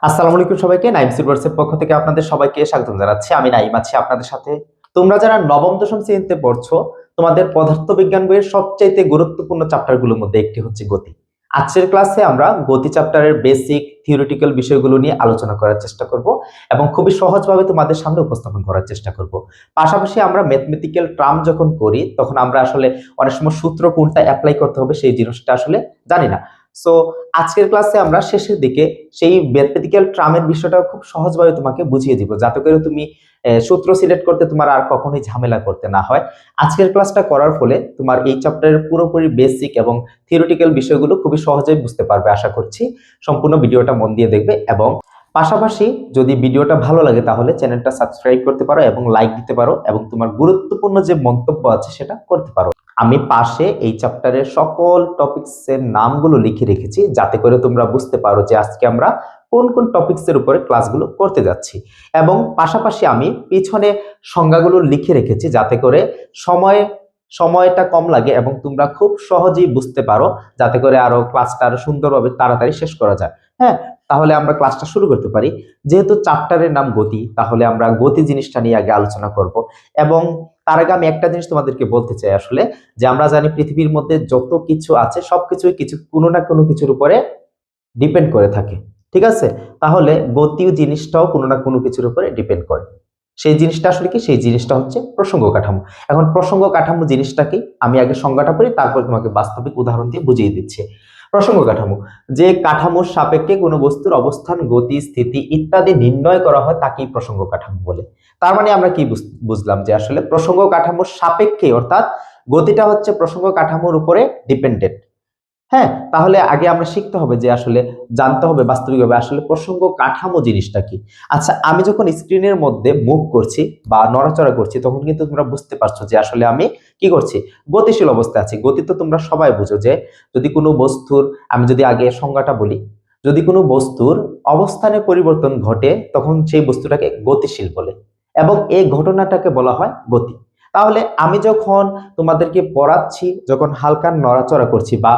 আসসালামু আলাইকুম সবাইকে। নাইম সিলভার্সের পক্ষ থেকে আপনাদের সবাইকে স্বাগতম জানাচ্ছি। আমি নাইম আছি আপনাদের সাথে। তোমরা যারা নবম দশম শ্রেণীতে পড়ছো, তোমাদের পদার্থবিজ্ঞান বইয়ের সবচাইতে গুরুত্বপূর্ণ চ্যাপ্টারগুলোর মধ্যে একটি হচ্ছে গতি। আজকের ক্লাসে আমরা গতি চ্যাপ্টারের বেসিক থিওরিটিক্যাল বিষয়গুলো নিয়ে আলোচনা করার চেষ্টা করব এবং খুবই সহজভাবে তোমাদের সামনে উপস্থাপন করার চেষ্টা করব। পাশাপাশি আমরা ম্যাথমেটিক্যাল টার্ম যখন করি তখন আমরা আসলে অনেক সময় সূত্র কোনটা অ্যাপ্লাই করতে হবে সেই জিনিসটা আসলে জানি না। সো আজকের ক্লাসে আমরা শেষের দিকে সেই ম্যাথমেটিক্যাল ট্রামের বিষয়টা খুব সহজভাবে তোমাকে বুঝিয়ে দিব, যাতে করে তুমি সূত্র সিলেক্ট করতে তোমার আর কখনোই ঝামেলা করতে না হয়। আজকের ক্লাসটা করার ফলে তোমার এই চ্যাপ্টারের পুরোপুরি বেসিক এবং থিওরিটিক্যাল বিষয়গুলো খুবই সহজেই বুঝতে পারবে আশা করছি। সম্পূর্ণ ভিডিওটা মন দিয়ে দেখবে এবং পাশাপাশি যদি ভিডিওটা ভালো লাগে তাহলে চ্যানেলটা সাবস্ক্রাইব করতে পারো এবং লাইক দিতে পারো এবং তোমার গুরুত্বপূর্ণ যে মন্তব্য আছে সেটা করতে পারো। আমি পাশে এই চ্যাপ্টারের সকল টপিকসের নামগুলো লিখে রেখেছি, যাতে করে তোমরা বুঝতে পারো যে আজকে আমরা কোন কোন টপিকসের উপরে ক্লাসগুলো করতে যাচ্ছি। এবং পাশাপাশি আমি পিছনে সংজ্ঞাগুলো লিখে রেখেছি, যাতে করে সময়টা কম লাগে এবং তোমরা খুব সহজেই বুঝতে পারো, যাতে করে আরো ক্লাসটা আরো সুন্দরভাবে তাড়াতাড়ি শেষ করা যায়। হ্যাঁ, তাহলে আমরা ক্লাসটা শুরু করতে পারি। যেহেতু চ্যাপ্টারের নাম গতি, তাহলে আমরা গতি জিনিসটা নিয়ে আগে আলোচনা করব। এবং তার আগে আমি একটা জিনিস তোমাদেরকে বলতে চাই আসলে, যে আমরা জানি পৃথিবীর মধ্যে যত কিছু আছে সবকিছুই কিছু কোনো না কোনো কিছুর উপরে ডিপেন্ড করে থাকে, ঠিক আছে? তাহলে গতিও জিনিসটাও কোনো না কোনো কিছুর উপরে ডিপেন্ড করে। সেই জিনিসটা আসলে কি? সেই জিনিসটা হচ্ছে প্রসঙ্গ কাঠামো। এখন প্রসঙ্গ কাঠামো জিনিসটা কি, আমি আগে সংজ্ঞাটা পড়ি, তারপর তোমাকে বাস্তবিক উদাহরণ দিয়ে বুঝিয়ে দিচ্ছি। প্রসঙ্গ কাঠামো, যে কাঠামোর সাপেক্ষে কোনো বস্তুর অবস্থান, গতি, স্থিতি ইত্যাদি নির্ণয় করা হয় তাকেই প্রসঙ্গ কাঠামো বলে। তার মানে আমরা কি বুঝলাম যে আসলে প্রসঙ্গ কাঠামোর সাপেক্ষে, অর্থাৎ গতিটা হচ্ছে প্রসঙ্গ কাঠামোর উপরে ডিপেন্ডেন্ট। হ্যাঁ, তাহলে আগে আমরা শিখতে হবে যে আসলে জানতে হবে বাস্তবিকভাবে আসলে প্রসঙ্গ কাঠামো জিনিসটা কি। আচ্ছা, আমি যখন স্ক্রিনের মধ্যে মুভ করছি বা নড়াচড়া করছি, তখন কিন্তু তোমরা বুঝতে পারছো যে আসলে আমি কি করছি, গতিশীল অবস্থায় আছি। গতি তো তোমরা সবাই বুঝো যে যদি কোনো বস্তুর, আমি যদি আগে সংজ্ঞাটা বলি, যদি কোনো বস্তুর অবস্থানে পরিবর্তন ঘটে তখন সেই বস্তুটাকে গতিশীল বলে এবং এই ঘটনাটাকে বলা হয় গতি। তাহলে আমি যখন তোমাদেরকে পড়াচ্ছি, যখন হালকা নড়াচড়া করছি বা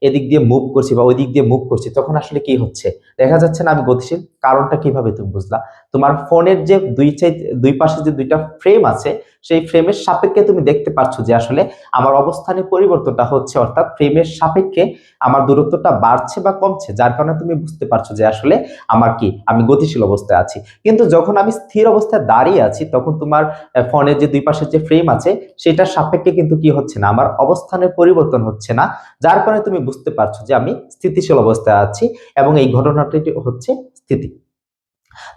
এদিক দিয়ে মুভ করছি বা ওই দিক দিয়ে মুভ করছি, তখন আসলে কি হচ্ছে দেখা যাচ্ছে না আমি গতিশীল। কারণটা কিভাবে তুমি বুঝলা? তোমার ফোনের যে দুই পাশে যে দুইটা ফ্রেম আছে, সেই ফ্রেমের সাপেক্ষে তুমি দেখতে পাচ্ছ যে আসলে আমার অবস্থানের পরিবর্তনটা হচ্ছে, অর্থাৎ ফ্রেমের সাপেক্ষে আমার দূরত্বটা বাড়ছে বা কমছে, যার কারণে তুমি বুঝতে পারছো যে আসলে আমার কি, আমি গতিশীল অবস্থায় আছি। কিন্তু যখন আমি স্থির অবস্থায় দাঁড়িয়ে আছি, তখন তোমার ফোনের যে দুই পাশের যে ফ্রেম আছে সেটার সাপেক্ষে কিন্তু কি হচ্ছে না, আমার অবস্থানের পরিবর্তন হচ্ছে না, যার কারণে তুমি বুঝতে পারছো যে আমি স্থিতিশীল অবস্থায় আছি এবং এই ঘটনাটি হচ্ছে স্থিতি।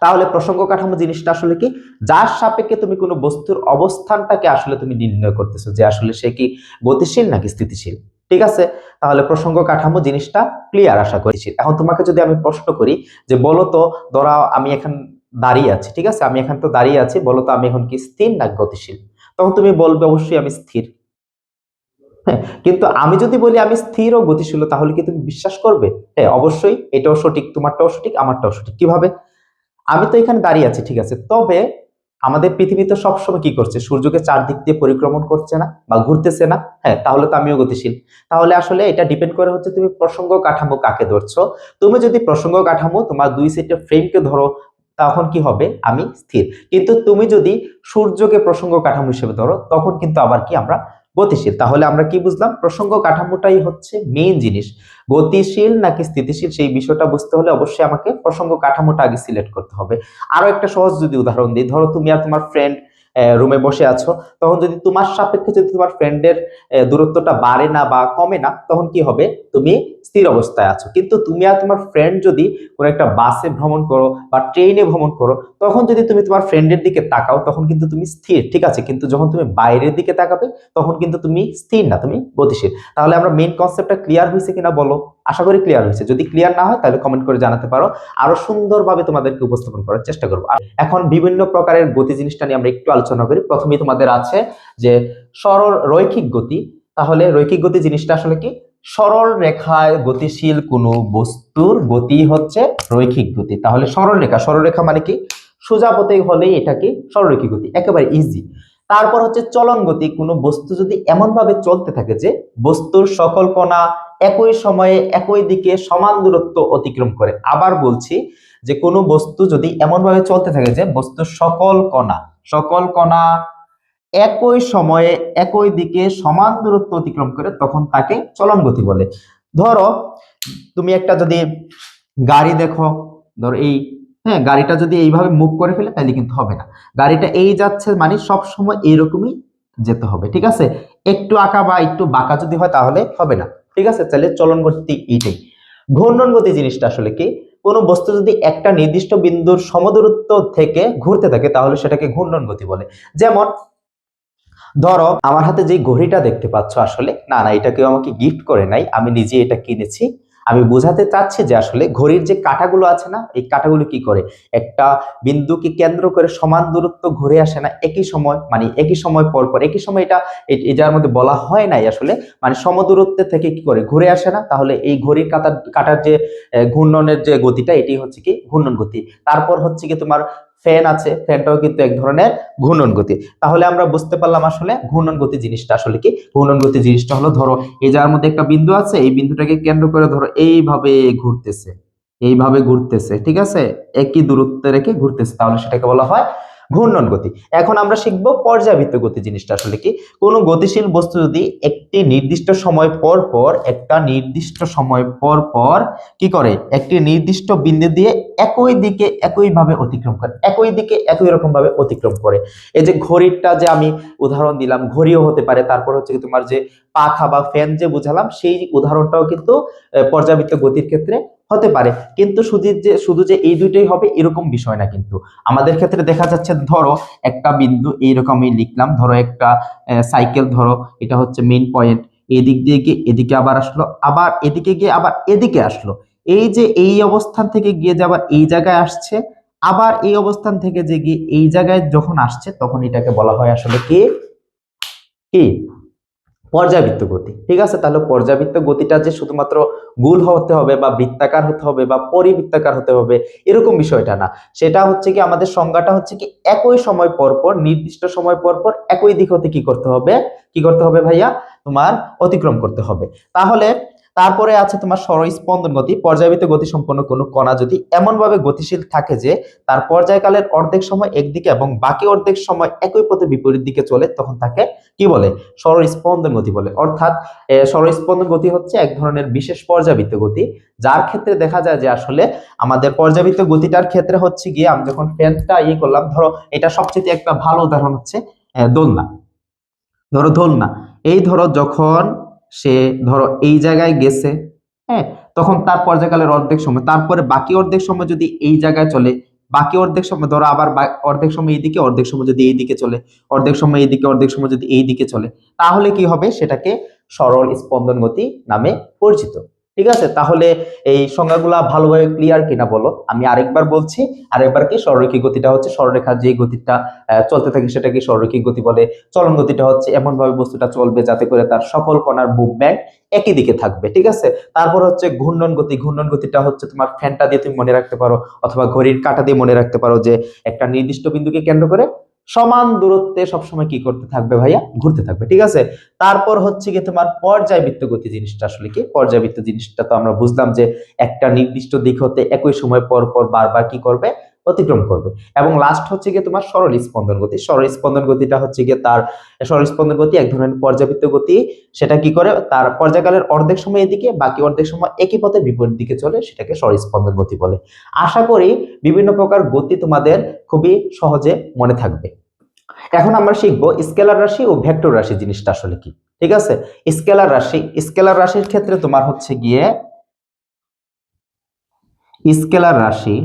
তাহলে প্রসঙ্গ কাঠামো জিনিসটা আসলে কি, যার সাপেক্ষে তুমি কোনো বস্তুর অবস্থানটাকে আসলে তুমি নির্ণয় করতেছো যে আসলে সে কি গতিশীল নাকি স্থিতিশীল। ঠিক আছে, তাহলে প্রসঙ্গ কাঠামো জিনিসটা ক্লিয়ার আশা করছি। এখন তোমাকে যদি আমি প্রশ্ন করি যে বলো তো, ধরা আমি এখন দাঁড়িয়ে আছি, ঠিক আছে, আমি এখন তো দাঁড়িয়ে আছি, বলো তো আমি এখন কি স্থির না গতিশীল? তখন তুমি বলবে অবশ্যই আমি স্থির। হ্যাঁ, কিন্তু আমি যদি বলি আমি স্থির ও গতিশীল, তাহলে কি তুমি বিশ্বাস করবে? হ্যাঁ, অবশ্যই এটাও সঠিক, তোমারটাও সঠিক, আমারটাও সঠিক। কিভাবে? আমি তো এখানে দাঁড়িয়ে আছি, ঠিক আছে, তবে আমাদের পৃথিবী তো সবসময় কি করছে, সূর্যকে চারদিক দিয়ে পরিক্রমণ করছে না বা ঘুরতেছে না? হ্যাঁ, তাহলে তো আমিও গতিশীল। তাহলে আসলে এটা ডিপেন্ড করে হচ্ছে তুমি প্রসঙ্গ কাঠামো কাকে ধরছো। তুমি যদি প্রসঙ্গ কাঠামো তোমার দুই সেটের ফ্রেমকে ধরো, তখন কি হবে, আমি স্থির। কিন্তু তুমি যদি সূর্যকে প্রসঙ্গ কাঠামো হিসেবে ধরো, তখন কিন্তু আবার কি, আমরা গতিশীল। তাহলে আমরা কি বুঝলাম, প্রসঙ্গ কাঠামোটাই হচ্ছে মেইন জিনিস। গতিশীল নাকি স্থিতিশীল সেই বিষয়টা বুঝতে হলে অবশ্যই আমাকে প্রসঙ্গ কাঠামোটা আগে সিলেক্ট করতে হবে। আরো একটা সহজ যদি উদাহরণ দিই, ধরো তুমি আর তোমার ফ্রেন্ড রুমে বসে আছো, তখন যদি তোমার সাপেক্ষে যদি তোমার ফ্রেন্ডের দূরত্বটা বাড়ে না বা কমে না, তখন কি হবে, তুমি স্থির অবস্থায় আছো। কিন্তু তুমি আর তোমার ফ্রেন্ড যদি কোনো একটা বাসে ভ্রমণ করো বা ট্রেনে ভ্রমণ করো, তখন যদি তুমি তোমার ফ্রেন্ডের দিকে তাকাও, তখন কিন্তু তুমি স্থির, ঠিক আছে, কিন্তু যখন তুমি বাইরের দিকে তাকাবে তখন কিন্তু তুমি স্থির না, তুমি গতিশীল। তাহলে আমরা মেইন কনসেপ্টটা ক্লিয়ার হয়েছে কিনা বলো? আশা করি ক্লিয়ার হয়েছে। যদি ক্লিয়ার না হয় তাহলে কমেন্ট করে জানাতে পারো, আরো সুন্দরভাবে তোমাদেরকে উপস্থাপন করার চেষ্টা করবো। এখন বিভিন্ন প্রকারের গতি জিনিসটা নিয়ে আমরা একটু আলোচনা করি। প্রথমেই তোমাদের আছে যে সরল রৈখিক গতি। তাহলে রৈখিক গতি জিনিসটা আসলে কি, সরল রেখায় গতিশীল কোনো বস্তুর গতি হচ্ছে রৈখিক গতি। তাহলে সরল রেখা, সরল রেখা মানে কি, সোজা পথে হলেই এটা কি সরলরৈখিক গতি, একেবারে ইজি। তারপর হচ্ছে চলন গতি, কোনো বস্তু যদি এমন ভাবে চলতে থাকে যে বস্তুর সকল কণা একই সময়ে একই দিকে সমান দূরত্ব অতিক্রম করে। আবার বলছি যে কোনো বস্তু যদি এমন ভাবে চলতে থাকে যে বস্তুর সকল কণা একই সময়ে একই দিকে সমান দূরত্ব অতিক্রম করে, তখন তাকে চলন গতি বলে। ধরো তুমি একটা যদি গাড়ি দেখো, ধরো এই, হ্যাঁ, গাড়িটা যদি এইভাবে মুভ করে ফেলে তাহলে কিন্তু হবে না। গাড়িটা এই যাচ্ছে মানে সব সময় এইরকমই যেতে হবে, ঠিক আছে? একটু আঁকা বা একটু বাঁকা যদি হয় তাহলে হবে না, ঠিক আছে? তাহলে চলন গতি এইটাই। ঘূর্ণন গতি জিনিসটা আসলে কি? কোনো বস্তু যদি একটা নির্দিষ্ট বিন্দুর সমদূরত্ব থেকে ঘুরতে থাকে তাহলে সেটাকে ঘূর্ণন গতি বলে। যেমন ধরো আমার হাতে যে ঘড়িটা দেখতে পাচ্ছ, আসলে না না, এটা কেউ আমাকে গিফট করে নাই, আমি নিজে এটা কিনেছি। আমি বোঝাতে চাচ্ছি যে আসলে ঘড়ির যে কাঁটাগুলো আছে না, এই কাঁটাগুলো কি করে একটা বিন্দুকে কেন্দ্র করে সমান দূরত্ব ঘুরে আসে না একই সময়, মানে একই সময় পর পর একই সময়, এটা এই যার মধ্যে বলা হয় নাই আসলে, মানে সমদূরত্বে থেকে কি করে ঘুরে আসে না, তাহলে এই ঘড়ির কাঁটার যে ঘূর্ণনের যে গতিটা, এটি হচ্ছে কি ঘূর্ণন গতি। তারপর হচ্ছে কি তোমার ফ্যান আছে, ফ্যানটাও কিন্তু এক ধরনের ঘূর্ণন গতি। তাহলে আমরা বুঝতে পারলাম আসলে ঘূর্ণন গতি জিনিসটা আসলে কি। ঘূর্ণন গতি জিনিসটা হলো, ধরো এই যার মধ্যে একটা বিন্দু আছে, এই বিন্দুটাকে কেন্দ্র করে ধরো ঘুরতেছে এইভাবে ঘুরতেছে, ঠিক আছে, একই দূরত্বে রেখে ঘুরতেছে, তাহলে সেটাকে বলা হয় ঘূর্ণন গতি। এখন আমরা শিখবো পর্যাবৃত্ত গতি জিনিসটা আসলে কি। কোনো গতিশীল বস্তু যদি একটি নির্দিষ্ট সময় পর পর কি করে একটি নির্দিষ্ট বিন্দু দিয়ে একই দিকে একইভাবে অতিক্রম করে, একই দিকে একই রকম ভাবে অতিক্রম করে। এই যে ঘড়িটা যে আমি উদাহরণ দিলাম, ঘড়িও হতে পারে, তারপর হচ্ছে কি তোমার যে পাখা বা ফ্যান যে বুঝালাম, সেই উদাহরণটাও কিন্তু পর্যাবৃত্ত গতির ক্ষেত্রে হতে পারে। কিন্তু শুধু যে এই দুইটাই হবে এরকম বিষয় না, কিন্তু আমাদের ক্ষেত্রে দেখা যাচ্ছে, ধরো একটা বিন্দু এইরকম আমি লিখলাম, ধরো একটা সাইকেল, ধরো এটা হচ্ছে মেইন পয়েন্ট, এদিক দিয়ে গিয়ে এদিকে আবার আসলো, আবার এদিকে গিয়ে আবার এদিকে আসলো। এই যে এই অবস্থান থেকে গিয়ে যে আবার এই জায়গায় আসছে, আবার এই অবস্থান থেকে যে গিয়ে এই জায়গায় যখন আসছে, তখন এটাকে বলা হয় আসলে কি কি পর্যাবৃত্ত গতি, ঠিক আছে? তাহলে পর্যাবৃত্ত গতিটা যে শুধুমাত্র গোল হতে হবে বা বৃত্তাকার হতে হবে বা পরিবৃত্তাকার হতে হবে এরকম বিষয়টা না। সেটা হচ্ছে কি, আমাদের সংজ্ঞাটা হচ্ছে কি, একই সময় পর পর নির্দিষ্ট সময় পর পর একই দিক হতে কি করতে হবে ভাইয়া, তোমার অতিক্রম করতে হবে। তাহলে তারপরে আছে তোমার স্পন্দন গতি। পর্যাবৃত্ত গতি সম্পন্ন কোনো কণা যদি এমন ভাবে গতিশীল থাকে যে তার পর্যায়কালের অর্ধেক সময় একদিকে এবং বাকি অর্ধেক সময় একই পথে বিপরীত দিকে চলে, তখন তাকে কি বলে, স্পন্দন গতি বলে। অর্থাৎ স্পন্দন গতি হচ্ছে এক ধরনের বিশেষ পর্যাবৃত্ত গতি, যার ক্ষেত্রে দেখা যায় যে আসলে আমাদের পর্যাবৃত্ত গতিটার ক্ষেত্রে হচ্ছে গিয়ে, আমি যখন ফ্যানটা করলাম, ধরো এটা সবচেয়ে একটা ভালো উদাহরণ হচ্ছে দোলনা। দোলনা, এই ধরো যখন সে ধরো এই জায়গায় গেছে, হ্যাঁ, তখন তার পর্যায়কালের অর্ধেক সময়, তারপরে বাকি অর্ধেক সময় যদি এই জায়গায় চলে, বাকি অর্ধেক সময় ধরো আবার অর্ধেক সময় এইদিকে, অর্ধেক সময় যদি এইদিকে চলে, অর্ধেক সময় এইদিকে, অর্ধেক সময় যদি এইদিকে চলে, তাহলে কি হবে, সেটাকে সরল স্পন্দন গতি নামে পরিচিত। ঠিক আছে? তাহলে এই সংজ্ঞাগুলা ভালোভাবে ক্লিয়ার কিনা বলো? আমি আরেকবার বলছি। আরেকবার কি, সরলরৈখিক গতিটা হচ্ছে সরলরেখার যে গতিটা চলতে থাকে সেটাকে সরলরৈখিক গতি বলে। চলন গতিটা হচ্ছে এমন ভাবে বস্তুটা চলবে যাতে করে তার সকল কণার মুভমেন্ট একই দিকে থাকবে, ঠিক আছে? তারপর হচ্ছে ঘূর্ণন গতি। ঘূর্ণন গতিটা হচ্ছে তোমার ফ্যানটা দিয়ে তুমি মনে রাখতে পারো, অথবা ঘড়ির কাঁটা দিয়ে মনে রাখতে পারো, যে একটা নির্দিষ্ট বিন্দুকে কেন্দ্র করে সমান দূরত্বে সবসময় কি করতে থাকবে ভাইয়া, ঘুরতে থাকবে, ঠিক আছে? তারপর হচ্ছে কি তোমার পর্যায়বৃত্ত গতি জিনিসটা আসলে কি। পর্যায়বৃত্ত জিনিসটা তো আমরা বুঝলাম যে একটা নির্দিষ্ট দিক হতে একই সময় পর পর বারবার কি করবে, অতিক্রম করবে। এবং লাস্ট হচ্ছে গিয়ে তোমার সরল স্পন্দন গতি। সরল স্পন্দন গতিটা হচ্ছে গিয়ে তার, সরল স্পন্দন গতি এক ধরনের পর্যাবৃত্ত গতি। সেটা কি করে, তার পর্যায়কালের অর্ধেক সময় এদিকে, বাকি অর্ধেক সময় একই পথে বিপরীত দিকে চলে, সেটাকে সরল স্পন্দন গতি বলে। আশা করি বিভিন্ন প্রকার গতি তোমাদের খুবই সহজে মনে থাকবে। এখন আমরা শিখবো স্কেলার রাশি ও ভেক্টর রাশি জিনিসটা আসলে কি। ঠিক আছে? স্কেলার রাশির ক্ষেত্রে তোমার হচ্ছে গিয়ে স্কেলার রাশি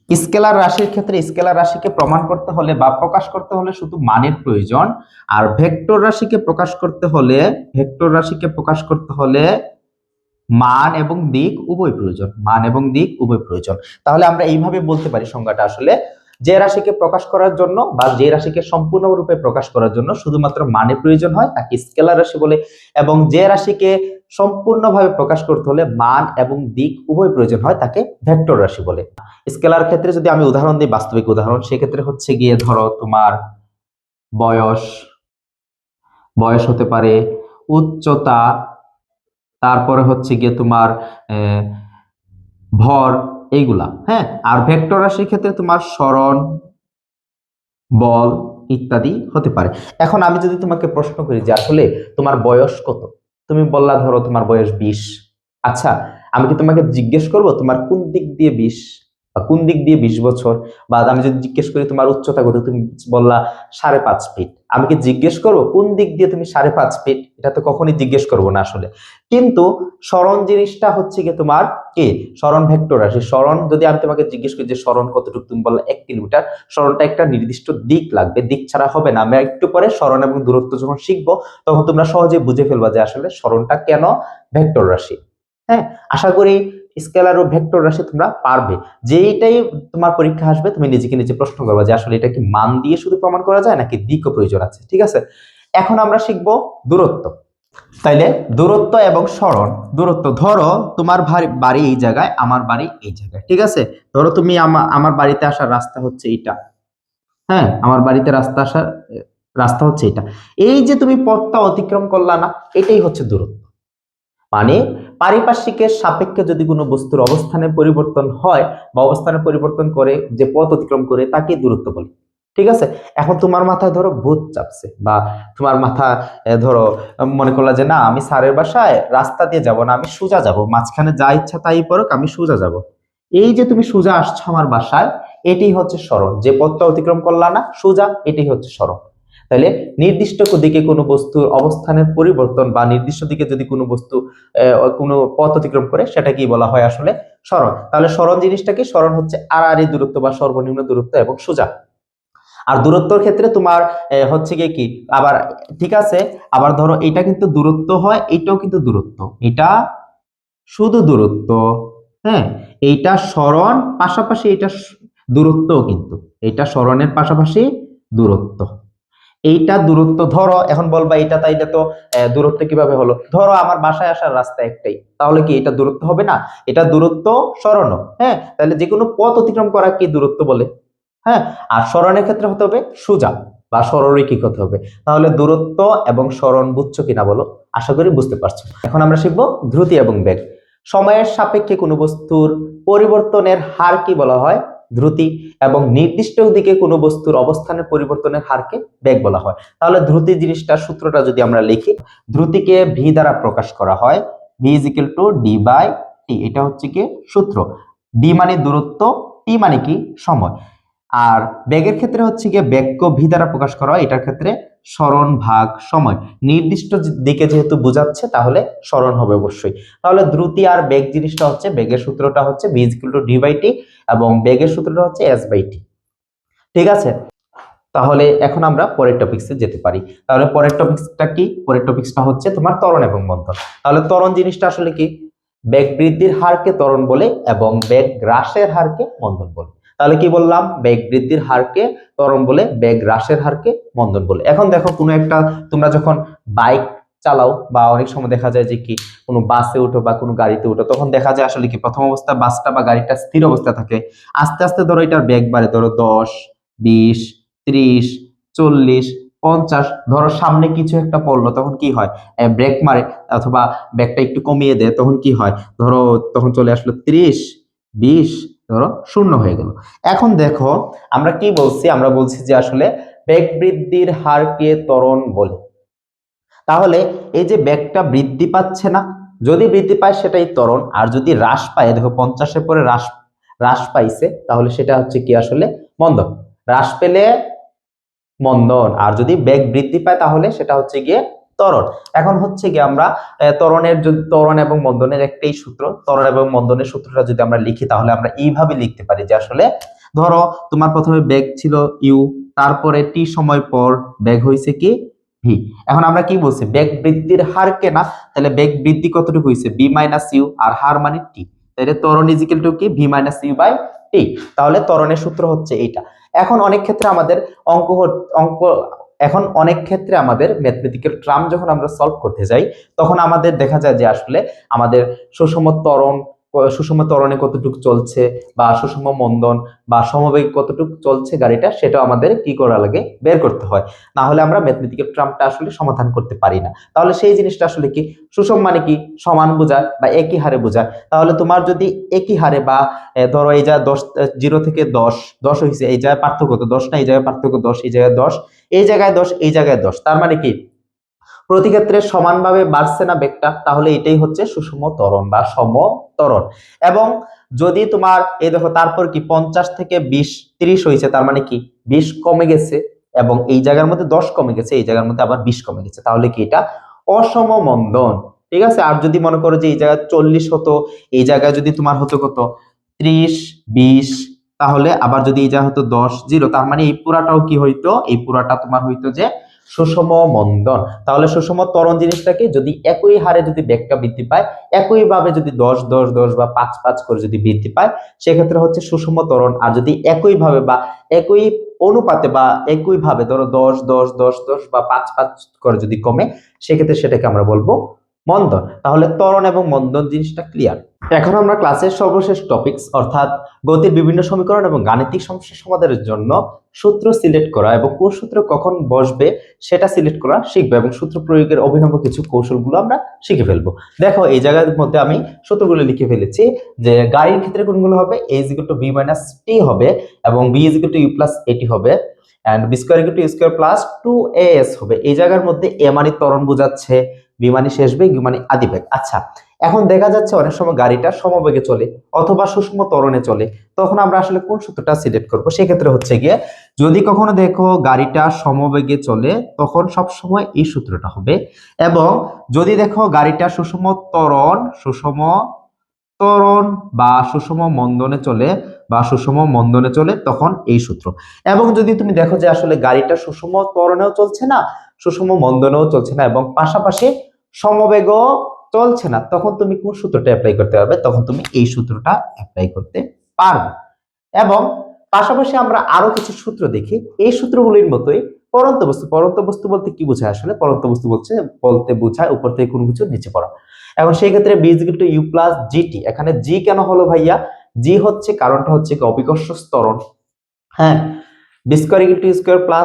স্কেলার রাশির ক্ষেত্রে স্কেলার রাশিকে প্রমাণ করতে হলে বা প্রকাশ করতে হলে শুধু মানের প্রয়োজন। আর ভেক্টর রাশিকে প্রকাশ করতে হলে মান এবং দিক উভয় প্রয়োজন। তাহলে আমরা এইভাবে বলতে পারি সংজ্ঞাটা আসলে, যে রাশিকে প্রকাশ করার জন্য বা যে রাশিকে সম্পূর্ণরূপে প্রকাশ করার জন্য শুধুমাত্র মানে প্রয়োজন হয় তাকে স্কেলার রাশি বলে, এবং যে রাশিকে সম্পূর্ণভাবে প্রকাশ করতে হলে মান এবং দিক উভয় প্রয়োজন হয় তাকে ভেক্টর রাশি বলে। স্কেলার ক্ষেত্রে যদি আমি উদাহরণ দিই, বাস্তবিক উদাহরণ, সেক্ষেত্রে হচ্ছে গিয়ে ধরো তোমার বয়স বয়স হতে পারে, উচ্চতা, তারপরে হচ্ছে গিয়ে তোমার ভর, এইগুলা। হ্যাঁ, আর ভেক্টর রাশির ক্ষেত্রে তোমার সরণ, বল ইত্যাদি হতে পারে। এখন আমি যদি তোমাকে প্রশ্ন করি যে আসলে তোমার বয়স কত, তুমি বললা ধরো তোমার বয়স 20। আচ্ছা, আমি কি তোমাকে জিজ্ঞেস করব তোমার কোন দিক দিয়ে 20 বা কোন দিক দিয়ে 20 বছর, বা আমি যদি জিজ্ঞেস করি তোমার উচ্চতা কত, তুমি বললা 5.5 ফিট, আমি কি জিজ্ঞেস করব কোন দিক দিয়ে তুমি 5.5 ফিট? এটা তো কখনোই জিজ্ঞেস করবো না আসলে। কিন্তু সরণ জিনিসটা হচ্ছে কি তোমার কি, সরণ ভেক্টর রাশি। সরণ যদি আমি তোমাকে জিজ্ঞেস করি যে সরণ কতটুকু, তুমি বললা 1 কিলোমিটার, সরণটা একটা নির্দিষ্ট দিক লাগবে, দিক ছাড়া হবে না। আমরা একটু পরে সরণ এবং দূরত্ব যখন শিখবো তখন তোমরা সহজে বুঝে ফেলবা যে আসলে সরণটা কেন ভেক্টর রাশি। হ্যাঁ, আশা করি স্কেলার ও ভেক্টর রাশি তোমরা পারবে। যেইটাই তোমার পরীক্ষা আসবে তুমি নিজেকে নিজে প্রশ্ন করবা যে আসলে এটা কি মান দিয়ে শুধু প্রমাণ করা যায় নাকি দিকও প্রয়োজন আছে। ঠিক আছে, এখন আমরা শিখবো দূরত্ব। তাইলে দূরত্ব এবং সরণ। দূরত্ব, ধরো তোমার বাড়ি এই জায়গায়, আমার বাড়ি এই জায়গায়। ঠিক আছে, ধরো তুমি আমার বাড়িতে আসার রাস্তা হচ্ছে এইটা। হ্যাঁ, আমার বাড়িতে রাস্তা হচ্ছে এটা। এই যে তুমি পথটা অতিক্রম করলা না, এটাই হচ্ছে দূরত্ব। মানে পারিপার্শ্বিকের সাপেক্ষে যদি কোনো বস্তুর অবস্থানের পরিবর্তন হয় বা অবস্থানের পরিবর্তন করে যে পথ অতিক্রম করে, তাকে দূরত্ব বলে। ঠিক আছে, এখন তোমার মাথায় ধরো ভূত চাপছে, বা তোমার মাথা ধরো মনে করলা যে না, আমি স্যারের বাসায় রাস্তা দিয়ে যাব না, আমি সোজা যাব, মাঝখানে যা ইচ্ছা তাই পড়ুক, আমি সোজা যাব। এই যে তুমি সোজা আসছো আমার বাসায়, এটাই হচ্ছে সরণ। যে পথটা অতিক্রম করলা না সোজা, এটাই হচ্ছে সরণ। তাহলে নির্দিষ্ট দিকে কোনো বস্তুর অবস্থানের পরিবর্তন বা নির্দিষ্ট দিকে যদি কোনো বস্তু কোনো পথ অতিক্রম করে, সেটা কি বলা হয় আসলে সরণ। তাহলে সরণ জিনিসটা কি, সরণ হচ্ছে আড়াআড়ি দূরত্ব বা সর্বনিম্ন দূরত্ব এবং সোজা। আর দূরত্বর ক্ষেত্রে তোমার হচ্ছে গিয়ে কি আবার, ঠিক আছে, আবার ধরো এটা কিন্তু দূরত্ব হয়, এটাও কিন্তু দূরত্ব, এটা শুধু দূরত্ব। হ্যাঁ, এইটা সরণ, পাশাপাশি এটা দূরত্ব, কিন্তু এটা সরণের পাশাপাশি দূরত্ব। এইটা দূরত্ব। ধরো এখন বলবা এটা তাইলে তো দূরত্ব কিভাবে হলো, ধরো আমার বাসায় আসার রাস্তা একটাই, তাহলে কি এটা দূরত্ব হবে না? এটা দূরত্ব, সরণ। হ্যাঁ, তাহলে যে কোনো পথ অতিক্রম করা কি দূরত্ব বলে। হ্যাঁ, আর সরণের ক্ষেত্রে হতে হবে সোজা বা সরলরৈখিক হতে হবে। তাহলে দূরত্ব এবং সরণ বুঝছো কিনা বলো, আশা করি বুঝতে পারছো। এখন আমরা শিখবো দ্রুতি এবং বেগ। সময়ের সাপেক্ষে কোনো বস্তুর পরিবর্তনের হার কি বলা হয়? দ্রুতি। এবং নির্দিষ্ট দিকে কোনো বস্তুর অবস্থানের পরিবর্তনের হারকে বেগ বলা হয়। তাহলে দ্রুতি জিনিসটার সূত্রটা যদি আমরা লিখি, দ্রুতিকে ভি দ্বারা প্রকাশ করা হয়, V is equal to D by T. এটা হচ্ছে কি সূত্র। ডি মানে দূরত্ব, টি মানে কি সময়। আর বেগের ক্ষেত্রে হচ্ছে গিয়ে বেগকে ভি দ্বারা প্রকাশ করা হয়, এটার ক্ষেত্রে সরণ ভাগ সময়। নির্দিষ্ট দিকে যেহেতু বোঝাচ্ছে তাহলে সরণ হবে অবশ্যই। তাহলে দ্রুতি আর বেগ জিনিসটা হচ্ছে, বেগের সূত্রটা হচ্ছে V is equal to D by T এবং বেগের সূত্রটা হচ্ছে এস বাই টি। ঠিক আছে, তাহলে এখন আমরা পরের টপিকসে যেতে পারি। তাহলে পরের টপিকসটা কি? পরের টপিকসটা হচ্ছে তোমার ত্বরণ এবং মন্দন। তাহলে ত্বরণ জিনিসটা আসলে কি? বেগ বৃদ্ধির হারকে ত্বরণ বলে এবং বেগ হ্রাসের হারকে মন্দন বলে। তাহলে কি বললাম? বেগ বৃদ্ধির হারকে ত্বরণ বলে, বেগ হ্রাসের হারকে মন্দন বলে। এখন দেখো কোনো একটা, তোমরা যখন বাইক চালাও বা অনেক সময় দেখা যায় যে কি কোনো বাসে উঠো বা কোনো গাড়িতে উঠো, তখন দেখা যায় আসলে কি প্রথম অবস্থায় বাসটা বা গাড়িটা স্থির অবস্থা থাকে, আস্তে আস্তে ধরো এটার বেগ বাড়ে, ধরো 10, 20, 30, 40, 50, ধরো সামনে কিছু একটা পড়লো, তখন কি হয়? ব্রেক মারে অথবা ব্রেকটা একটু কমিয়ে দেয়, তখন কি হয়? ধরো তখন চলে আসলো 30, 20, ধরো 0 হয়ে গেল। এখন দেখো আমরা কি বলছি, আমরা বলছি যে আসলে বেগ বৃদ্ধির হারকে ত্বরণ বলে। তাহলে এই যে বেগটা বৃদ্ধি পাচ্ছে না, যদি বৃদ্ধি পায় সেটাই ত্বরণ, আর যদি হ্রাস পায়, দেখো 50-এর পরে হ্রাস হ্রাস পাইছে, তাহলে সেটা হচ্ছে কি আসলে মন্দন। হ্রাস পেলে মন্দন, আর যদি বেগ বৃদ্ধি পায় তাহলে সেটা হচ্ছে গিয়ে ত্বরণ। এখন হচ্ছে গিয়ে আমরা ত্বরণের, যদি ত্বরণ এবং মন্দনের একটাই সূত্র, ত্বরণ এবং মন্দনের সূত্রটা যদি আমরা লিখি তাহলে আমরা এইভাবে লিখতে পারি যে আসলে ধরো তোমার প্রথমে বেগ ছিল ইউ, তারপরে টি সময় পর বেগ হয়েছে কি ভি। এখন আমরা কি বলছি? বেগ বৃদ্ধির হার কে না, তাহলে বেগ বৃদ্ধি কতটুকু হয়েছে? বি মাইনাস ইউ, আর হার মানে টি। তাহলে ত্বরণ ইজ ইকুয়াল টু কি? V minus you by T. তাহলে ত্বরণের সূত্র হচ্ছে এইটা। এখন অনেক ক্ষেত্রে আমাদের অঙ্ক অঙ্ক এখন অনেক ক্ষেত্রে আমাদের ম্যাথমেটিক্যাল টার্ম যখন আমরা সলভ করতে যাই, তখন আমাদের দেখা যায় যে আসলে আমাদের সুষম ত্বরণ সুষম ত্বরণে কতটুকু চলছে বা সুষম মন্দন বা সমবেগে কতটুকু চলছে গাড়িটা, সেটাও আমাদের কি করা লাগে, বের করতে হয়। না হলে আমরা ম্যাথমেটিক্যাল টার্মটা আসলে সমাধান করতে পারি না। তাহলে সেই জিনিসটা আসলে কি, সুষম মানে কি সমান বোঝায় বা একই হারে বোঝায়। তাহলে তোমার যদি একই হারে বা ধরো এই যা 10, 0 থেকে 10 হয়েছে, এই জায়গায় পার্থক্য তো 10 না, এই জায়গায় পার্থক্য 10, এই জায়গায় 10, এই জায়গায় 10, এই জায়গায় 10, তার মানে কি প্রতি ক্ষেত্রে সমানভাবে বাড়ছে না বেগটা, তাহলে এটাই হচ্ছে সুষম ত্বরণ বা সমত্বরণ। এবং যদি তোমার এই দেখো তারপর কি 50 থেকে 20, 30 হয়েছে, তার মানে কি 20 কমে গেছে, এবং এই জায়গার মধ্যে 10 কমে গেছে, এই জায়গার মধ্যে আবার 20 কমে গেছে, তাহলে কি এটা অসম মন্দন। ঠিক আছে। আর যদি মনে করো যে এই জায়গায় 40 হতো, এই জায়গায় যদি তোমার হতো কত 30, 20, তাহলে আবার যদি এই জায়গা হতো 10, 0, তার মানে এই পুরাটাও কি হইতো, এই পুরাটা তোমার হইতো যে সুষম মন্দন। তাহলে সুষম ত্বরণ জিনিসটাকে যদি একই হারে যদি বেগটা বৃদ্ধি পায়, একই ভাবে যদি 10, 10, 10 বা 5, 5 করে যদি বৃদ্ধি পায়, সেক্ষেত্রে হচ্ছে সুষম ত্বরণ। আর যদি একই ভাবে বা একই অনুপাতে বা একই ভাবে ধরো 10, 10, 10, 10 বা 5, 5 করে যদি কমে, সেক্ষেত্রে সেটাকে আমরা বলবো মন্দন। তাহলে ত্বরণ এবং মন্দন জিনিসটা ক্লিয়ার। এখন আমরা ক্লাসের সর্বশেষ টপিকস অর্থাৎ গতির বিভিন্ন সমীকরণ এবং গাণিতিক সমস্যা সমাধানের জন্য সূত্র সিলেক্ট করা এবং কোন সূত্র কখন বসবে সেটা সিলেক্ট করা শিখবো, এবং সূত্র প্রয়োগের অভিনব কিছু কৌশলগুলো আমরা শিখে ফেলবো। দেখো এই জায়গার মধ্যে আমি সূত্রগুলো লিখে ফেলেছি, যে গাড়ির ক্ষেত্রে কোনগুলো হবে, a = b - t হবে, এবং b = u + at হবে, and b² = u² + 2as হবে। এই জায়গার মধ্যে a মানে ত্বরণ বোঝাচ্ছে, b মানে শেষ বেগ, u মানে আদি বেগ। আচ্ছা, এখন দেখা যাচ্ছে অনেক সময় গাড়িটা সমবেগে চলে অথবা সুষম ত্বরণে চলে, তখন আমরা আসলে কোন সূত্রটা সিলেক্ট করব? সেক্ষেত্রে হচ্ছে গিয়ে, যদি কখনো দেখো গাড়িটা সমবেগে চলে, তখন সব সময় এই সূত্রটা হবে। এবং যদি দেখো গাড়িটা সুষম ত্বরণ বা সুষম মন্দনে চলে তখন এই সূত্র। এবং যদি তুমি দেখো যে আসলে গাড়িটা সুষম ত্বরণেও চলছে না, সুষম মন্দনেও চলছে না, এবং পাশাপাশি সমবেগও চলছে না, তখন তুমি কোন সূত্রটা অ্যাপ্লাই করতে পারবে? তখন তুমি এই সূত্রটা অ্যাপ্লাই করতে পারবে। এবং পাশাপাশি আমরা আরো কিছু সূত্র দেখি, এই সূত্রগুলির মতোই পরন্ত বস্তু বলতে কি বোঝায়? আসলে পরন্ত বস্তু বলতে বোঝায় উপর থেকে কোনো কিছু নিচে পড়া। এখন সেই ক্ষেত্রে b = u + gt, এখানে g কেন হলো ভাইয়া? g হচ্ছে, কারণটা হচ্ছে কি অভিকর্ষ ত্বরণ। হ্যাঁ, b² = u²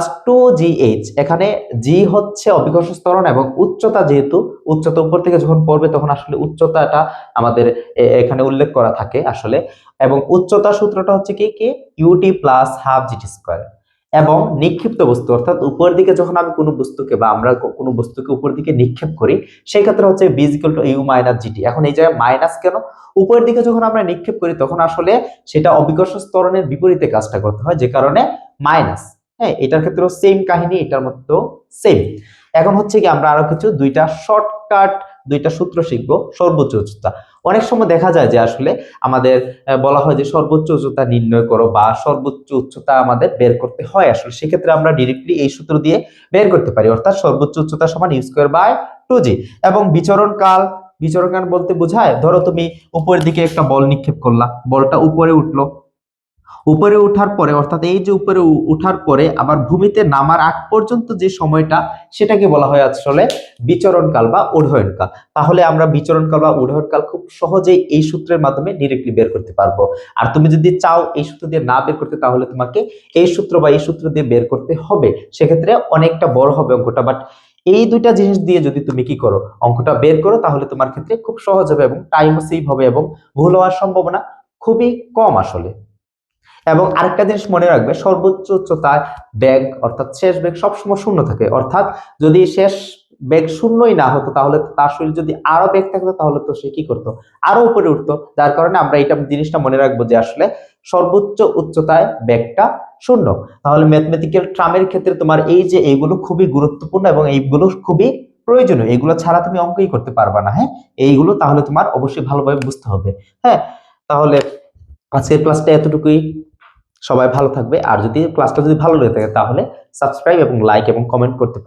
+ 2gh, এখানে g হচ্ছে অভিকর্ষ ত্বরণ, এবং উচ্চতা, যেহেতু উচ্চতা উপর থেকে যখন পড়বে তখন আসলে উচ্চতাটা আমাদের এখানে উল্লেখ করা থাকে আসলে। এবং উচ্চতা সূত্রটা হচ্ছে কি ut + ½ gt²। এবং নিক্ষিপ্ত বস্তু অর্থাৎ উপর দিকে যখন আমি কোনো বস্তুকে বা আমরা কোনো বস্তুকে উপর দিকে নিক্ষেপ করি, সেই ক্ষেত্রে হচ্ছে b = u - gt। এখন এই জায়গায় মাইনাস কেন? উপরের দিকে যখন আমরা নিক্ষেপ করি তখন আসলে সেটা অভিকর্ষ ত্বরণের বিপরীতে কাজটা করতে হয়, যে কারণে মাইনাস। হ্যাঁ, এটার ক্ষেত্রেও সেম কাহিনী, এটার মধ্যেও সেম। এখন হচ্ছে কি আমরা আরো কিছু দুইটা সূত্র শিখবো। সর্বোচ্চ উচ্চতা, অনেক সময় দেখা যায় যে আসলে আমাদের বলা হয় যে সর্বোচ্চ উচ্চতা নির্ণয় করো বা সর্বোচ্চ উচ্চতা আমাদের বের করতে হয়, আসলে সেক্ষেত্রে আমরা ডিরেক্টলি এই সূত্র দিয়ে বের করতে পারি, অর্থাৎ সর্বোচ্চ উচ্চতা সমান u²/2g। এবং বিচরণকাল বলতে বোঝায়, ধরো তুমি উপরের দিকে একটা বল নিক্ষেপ করলা, বলটা উপরে উঠলো, উপরে ওঠার পরে অর্থাৎ এই যে উপরে ওঠার পরে আবার ভূমিতে নামার আগ পর্যন্ত যে সময়টা, সেটাকে বলা হয় আসলে বিচরণকাল বা উড্ডয়নকাল। তাহলে আমরা বিচরণকাল বা উড্ডয়নকাল খুব সহজেই এই সূত্রের মাধ্যমে ডিরেক্টলি বের করতে পারবো। আর তুমি যদি চাও এই সূত্র দিয়ে না বের করতে, তাহলে তোমাকে এই সূত্র দিয়ে বের করতে হবে, সেক্ষেত্রে অনেকটা বড় হবে অঙ্কটা। বাট এই দুইটা জিনিস দিয়ে যদি তুমি কি করো, অঙ্কটা বের করো, তাহলে তোমার ক্ষেত্রে খুব সহজ হবে এবং টাইমও সেভ হবে, এবং ভুল হওয়ার সম্ভাবনা খুবই কম আসলে। এবং আরেকটা জিনিস মনে রাখবে, সর্বোচ্চ উচ্চতায় বেগ অর্থাৎ শেষ বেগ সবসময় শূন্য থাকে, অর্থাৎ যদি শেষ বেগ শূন্যই না হতো, তাহলে তার শরীর যদি আরো বেগ থাকতো, তাহলে তো সে কি করতো, আরো উপরে উঠতো। যার কারণে আমরা এটা জিনিসটা মনে রাখবো যে আসলে সর্বোচ্চ উচ্চতায় বেগটা শূন্য। তাহলে ম্যাথমেটিক্যাল টার্মের ক্ষেত্রে তোমার এই যে এইগুলো খুবই গুরুত্বপূর্ণ এবং এইগুলো খুবই প্রয়োজনীয়, এগুলো ছাড়া তুমি অঙ্কই করতে পারবা না। হ্যাঁ, এইগুলো তাহলে তোমার অবশ্যই ভালোভাবে বুঝতে হবে। হ্যাঁ, তাহলে আজকের ক্লাসটা এতটুকুই। সবাই ভালো থাকবে, আর যদি ক্লাসটা ভালো লেগে থাকে তাহলে সাবস্ক্রাইব এবং লাইক এবং কমেন্ট করতে